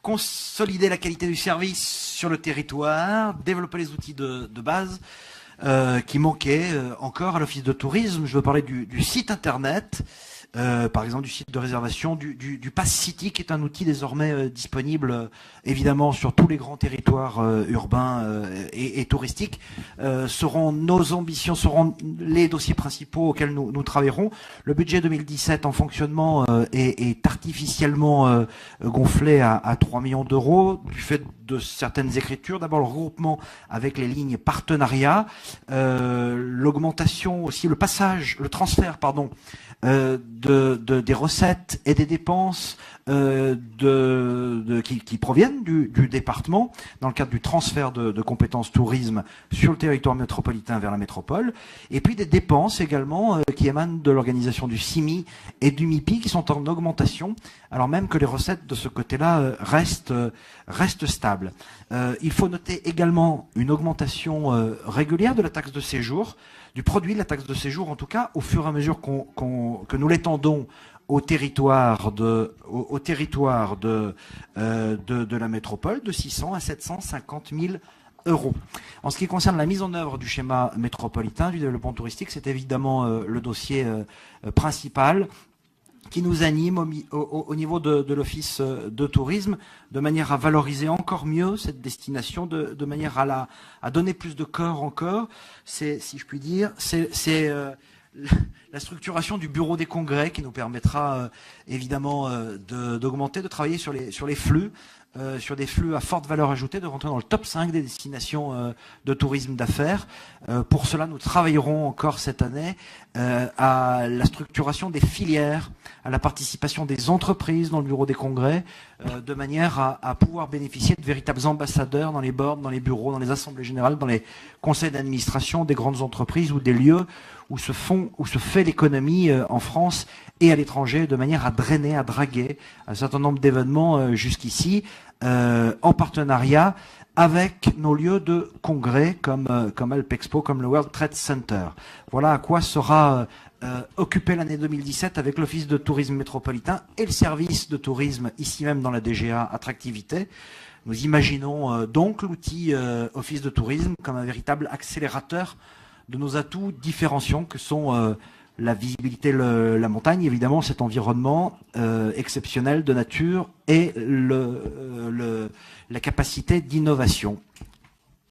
consolider la qualité du service sur le territoire, développer les outils de base qui manquaient encore à l'Office de tourisme. Je veux parler du site internet, par exemple du site de réservation, du Pass City, qui est un outil désormais disponible évidemment sur tous les grands territoires urbains et touristiques. Nos ambitions seront les dossiers principaux auxquels nous travaillerons. Le budget 2017 en fonctionnement est artificiellement gonflé à 3 millions d'euros du fait de certaines écritures. D'abord le regroupement avec les lignes partenariats, l'augmentation aussi, le transfert des recettes et des dépenses qui proviennent du département dans le cadre du transfert de compétences tourisme sur le territoire métropolitain vers la métropole, et puis des dépenses également qui émanent de l'organisation du CIMI et du MIPI qui sont en augmentation, alors même que les recettes de ce côté-là restent stables. Il faut noter également une augmentation régulière de la taxe de séjour, du produit de la taxe de séjour en tout cas, au fur et à mesure que nous l'étendons au territoire de la métropole, de 600 à 750 000 euros. En ce qui concerne la mise en œuvre du schéma métropolitain du développement touristique, c'est évidemment le dossier principal qui nous anime au niveau de l'Office de tourisme, de manière à valoriser encore mieux cette destination, de manière à donner plus de corps encore. C'est, si je puis dire, c'est la structuration du bureau des congrès qui nous permettra évidemment d'augmenter, de travailler sur les flux, sur des flux à forte valeur ajoutée, de rentrer dans le top 5 des destinations de tourisme d'affaires. Pour cela, nous travaillerons encore cette année à la structuration des filières, à la participation des entreprises dans le bureau des congrès, de manière à pouvoir bénéficier de véritables ambassadeurs dans les boards, dans les bureaux, dans les assemblées générales, dans les conseils d'administration des grandes entreprises ou des lieux où se fait l'économie en France et à l'étranger, de manière à drainer, à draguer un certain nombre d'événements jusqu'ici, en partenariat avec nos lieux de congrès comme Alpexpo, comme le World Trade Center. Voilà à quoi sera occupée l'année 2017 avec l'Office de tourisme métropolitain et le service de tourisme ici même dans la DGA Attractivité. Nous imaginons donc l'outil Office de tourisme comme un véritable accélérateur de nos atouts différenciants que sont la visibilité, la montagne, évidemment, cet environnement exceptionnel de nature et la capacité d'innovation.